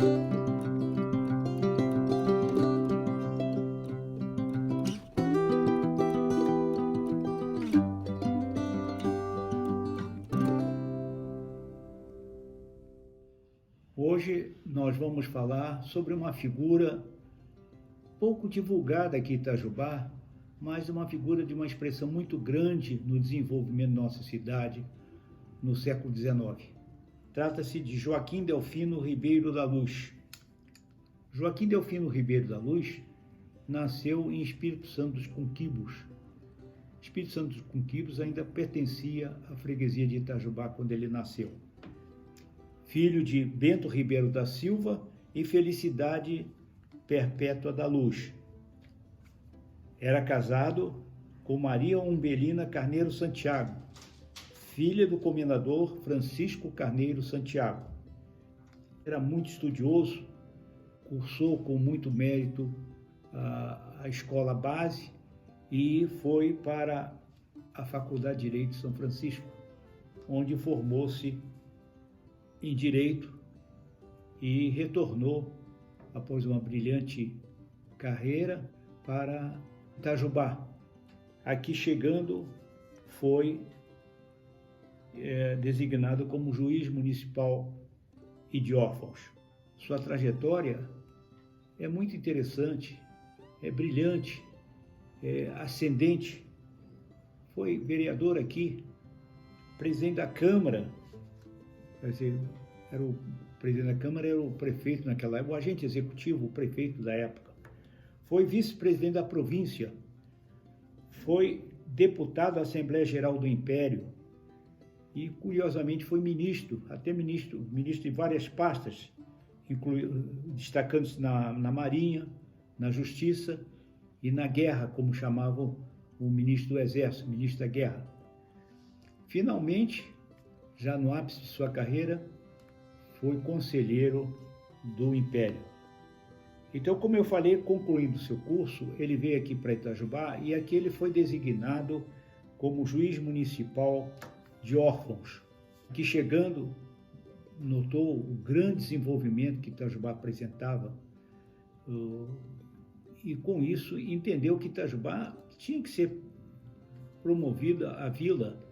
Hoje nós vamos falar sobre uma figura pouco divulgada aqui em Itajubá, mas uma figura de uma expressão muito grande no desenvolvimento da nossa cidade no século XIX. Trata-se de Joaquim Delfino Ribeiro da Luz. Joaquim Delfino Ribeiro da Luz nasceu em Espírito Santo dos Conquibos. Espírito Santo dos Conquibos ainda pertencia à freguesia de Itajubá quando ele nasceu. Filho de Bento Ribeiro da Silva e Felicidade Perpétua da Luz. Era casado com Maria Umbelina Carneiro Santiago, filha do comendador Francisco Carneiro Santiago. Era muito estudioso, cursou com muito mérito a escola base e foi para a Faculdade de Direito de São Francisco, onde formou-se em Direito e retornou, após uma brilhante carreira, para Itajubá. Aqui chegando, foi designado como juiz municipal e de órfãos. Sua trajetória é muito interessante, é brilhante, é ascendente. Foi vereador aqui, presidente da Câmara. Quer dizer, era o presidente da Câmara, era o prefeito naquela época, o agente executivo, o prefeito da época. Foi vice-presidente da província, foi deputado da Assembleia Geral do Império e, curiosamente, foi ministro, até ministro de várias pastas, destacando-se na Marinha, na Justiça e na Guerra, como chamavam o ministro do Exército, ministro da Guerra. Finalmente, já no ápice de sua carreira, foi conselheiro do Império. Então, como eu falei, concluindo seu curso, ele veio aqui para Itajubá e aqui ele foi designado como juiz municipal de órfãos, que chegando, notou o grande desenvolvimento que Itajubá apresentava e com isso entendeu que Itajubá tinha que ser promovida a vila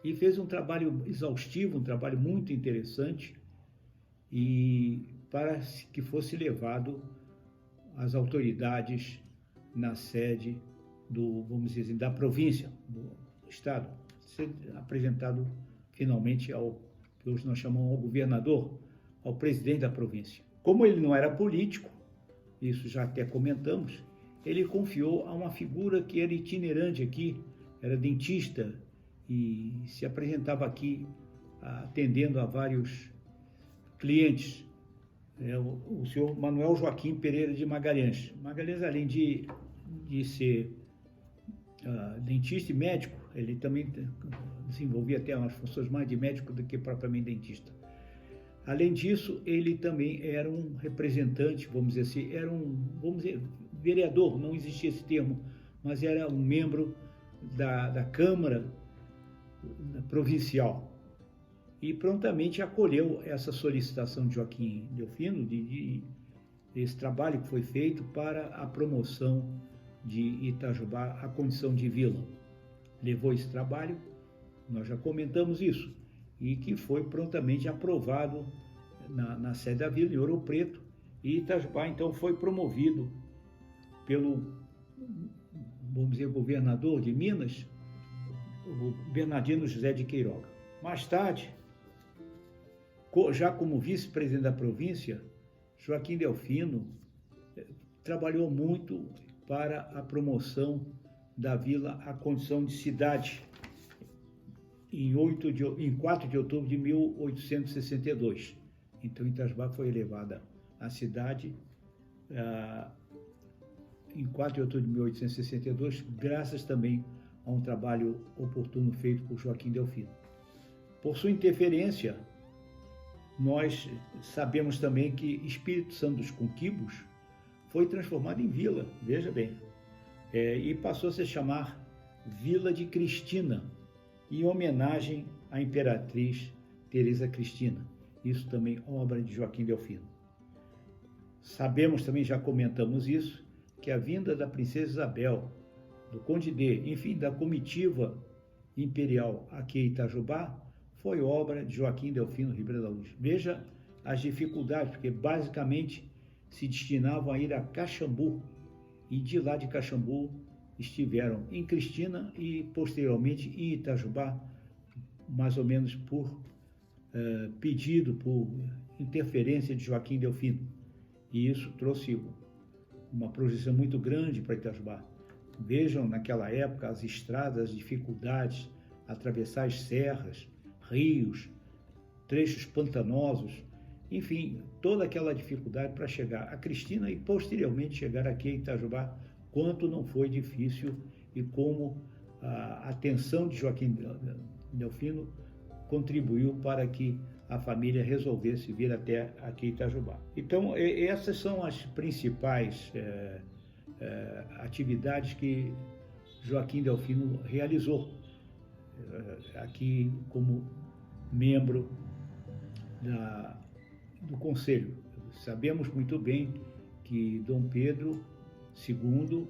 e fez um trabalho exaustivo, um trabalho muito interessante e para que fosse levado às autoridades na sede vamos dizer assim, da província, do estado, ser apresentado finalmente ao que hoje nós chamamos ao governador, ao presidente da província. Como ele não era político, isso já até comentamos, ele confiou a uma figura que era itinerante aqui, era dentista e se apresentava aqui atendendo a vários clientes, o senhor Manuel Joaquim Pereira de Magalhães. Magalhães, além de ser dentista e médico, ele também desenvolvia até umas funções mais de médico do que propriamente dentista. Além disso, ele também era um representante, vamos dizer assim, era vereador, não existia esse termo, mas era um membro da Câmara provincial. E prontamente acolheu essa solicitação de Joaquim Delfino, esse trabalho que foi feito para a promoção de Itajubá à condição de vila. Levou esse trabalho, nós já comentamos isso, e que foi prontamente aprovado na sede da vila, em Ouro Preto, e Itajubá então foi promovido pelo, vamos dizer, governador de Minas, o Bernardino José de Queiroga. Mais tarde, já como vice-presidente da província, Joaquim Delfino trabalhou muito para a promoção da vila à condição de cidade, em 4 de outubro de 1862. Então, Itajubá foi elevada à cidade em 4 de outubro de 1862, graças também a um trabalho oportuno feito por Joaquim Delfino. Por sua interferência, nós sabemos também que Espírito Santo dos Conquibos foi transformado em vila, veja bem, e passou a se chamar Vila de Cristina, em homenagem à imperatriz Teresa Cristina. Isso também obra de Joaquim Delfino. Sabemos também, já comentamos isso, que a vinda da princesa Isabel, do Conde D, enfim, da comitiva imperial aqui em Itajubá, foi obra de Joaquim Delfino Ribeiro da Luz. Veja as dificuldades, porque basicamente se destinavam a ir a Caxambu, e de lá de Caxambu estiveram em Cristina e posteriormente em Itajubá, mais ou menos por pedido, por interferência de Joaquim Delfino. E isso trouxe uma projeção muito grande para Itajubá. Vejam naquela época as estradas, as dificuldades, atravessar as serras, rios, trechos pantanosos, enfim, toda aquela dificuldade para chegar a Cristina e posteriormente chegar aqui em Itajubá, quanto não foi difícil e como a atenção de Joaquim Delfino contribuiu para que a família resolvesse vir até aqui em Itajubá. Então, essas são as principais atividades que Joaquim Delfino realizou aqui como membro do Conselho. Sabemos muito bem que Dom Pedro II,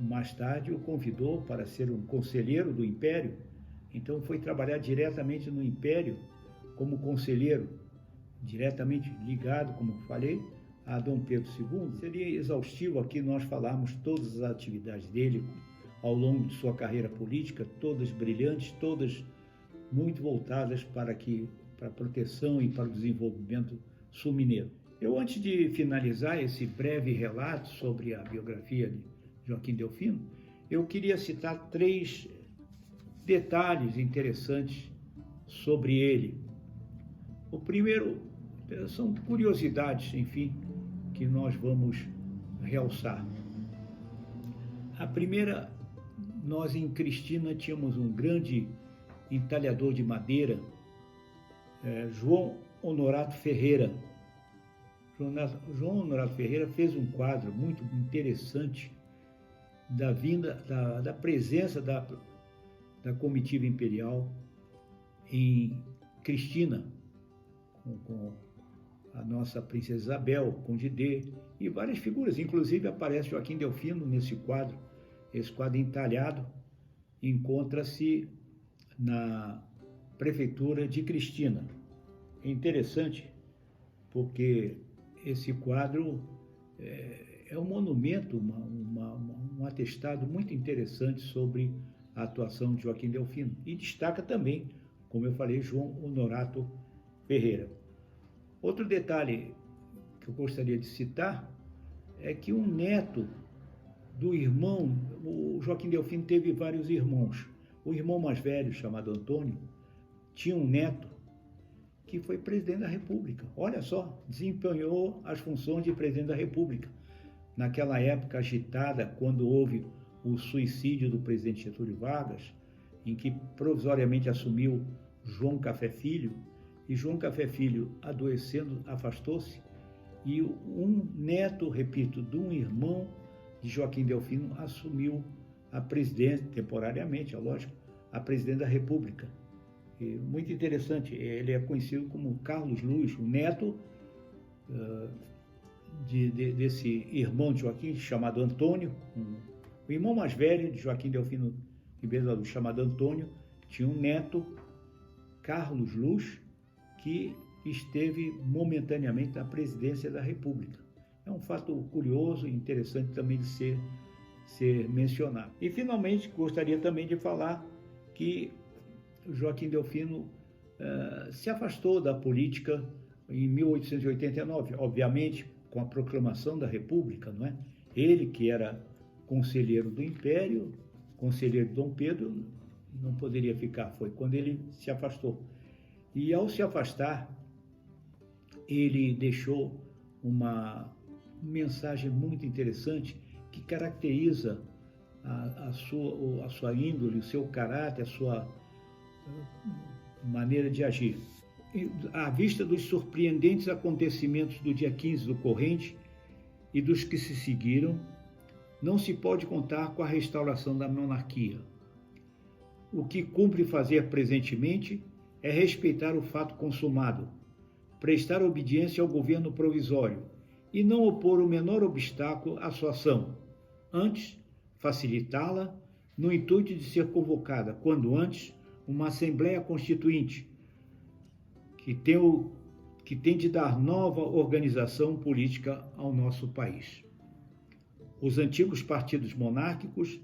mais tarde, o convidou para ser um conselheiro do Império, então foi trabalhar diretamente no Império como conselheiro, diretamente ligado, como falei, a Dom Pedro II. Seria exaustivo aqui nós falarmos todas as atividades dele ao longo de sua carreira política, todas brilhantes, todas muito voltadas para a proteção e para o desenvolvimento sul-mineiro. Eu, antes de finalizar esse breve relato sobre a biografia de Joaquim Delfino, eu queria citar 3 detalhes interessantes sobre ele. O primeiro são curiosidades, enfim, que nós vamos realçar. A primeira, nós em Cristina tínhamos um grande entalhador de madeira, João Honorato Ferreira. João Honorato Ferreira fez um quadro muito interessante da presença da comitiva imperial em Cristina, com a nossa princesa Isabel, o Conde D, e várias figuras. Inclusive aparece Joaquim Delfino nesse quadro. Esse quadro entalhado encontra-se na prefeitura de Cristina. É interessante porque esse quadro é um monumento, um atestado muito interessante sobre a atuação de Joaquim Delfino. E destaca também, como eu falei, João Honorato Ferreira. Outro detalhe que eu gostaria de citar é que um neto do irmão, o Joaquim Delfino teve vários irmãos. O irmão mais velho, chamado Antônio, tinha um neto que foi presidente da República. Olha só, desempenhou as funções de presidente da República. Naquela época agitada, quando houve o suicídio do presidente Getúlio Vargas, em que provisoriamente assumiu João Café Filho, e João Café Filho, adoecendo, afastou-se, e um neto, repito, de um irmão de Joaquim Delfino assumiu a presidência, temporariamente, é lógico, a presidente da República. E muito interessante, ele é conhecido como Carlos Luz, o neto desse irmão de Joaquim, chamado Antônio. O irmão mais velho de Joaquim Delfino Ribeiro da Luz, chamado Antônio, tinha um neto, Carlos Luz, que esteve momentaneamente na presidência da República. É um fato curioso e interessante também de ser mencionado. E, finalmente, gostaria também de falar que Joaquim Delfino se afastou da política em 1889, obviamente com a proclamação da República, não é? Ele, que era conselheiro do Império, conselheiro de Dom Pedro, não poderia ficar, foi quando ele se afastou. E, ao se afastar, ele deixou uma mensagem muito interessante que caracteriza a sua índole, o seu caráter, a sua maneira de agir. À vista dos surpreendentes acontecimentos do dia 15 do corrente e dos que se seguiram, não se pode contar com a restauração da monarquia. O que cumpre fazer presentemente é respeitar o fato consumado, prestar obediência ao governo provisório e não opor o menor obstáculo à sua ação, antes facilitá-la no intuito de ser convocada, quando antes, uma Assembleia Constituinte que tem de dar nova organização política ao nosso país. Os antigos partidos monárquicos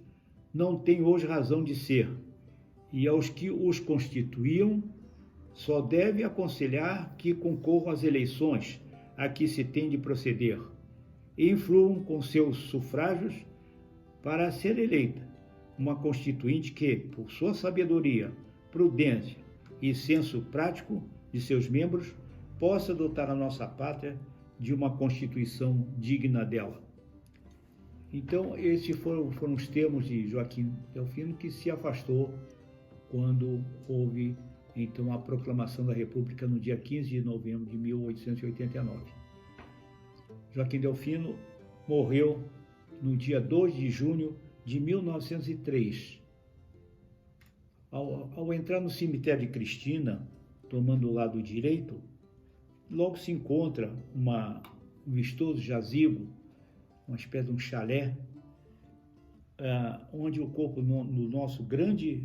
não têm hoje razão de ser, e aos que os constituíam só deve aconselhar que concorram às eleições a que se tem de proceder e influam com seus sufrágios para ser eleita uma constituinte que, por sua sabedoria, prudência e senso prático de seus membros, possa dotar a nossa pátria de uma Constituição digna dela. Então, esses foram os termos de Joaquim Delfino, que se afastou quando houve então a proclamação da República no dia 15 de novembro de 1889. Joaquim Delfino morreu no dia 2 de junho de 1903. Ao entrar no cemitério de Cristina, tomando o lado direito, logo se encontra um vistoso jazigo, uma espécie de um chalé, onde o corpo do nosso grande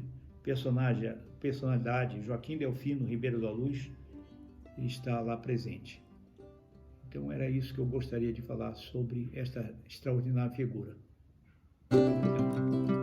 personalidade, Joaquim Delfino Ribeiro da Luz, está lá presente. Então era isso que eu gostaria de falar sobre esta extraordinária figura. Obrigado.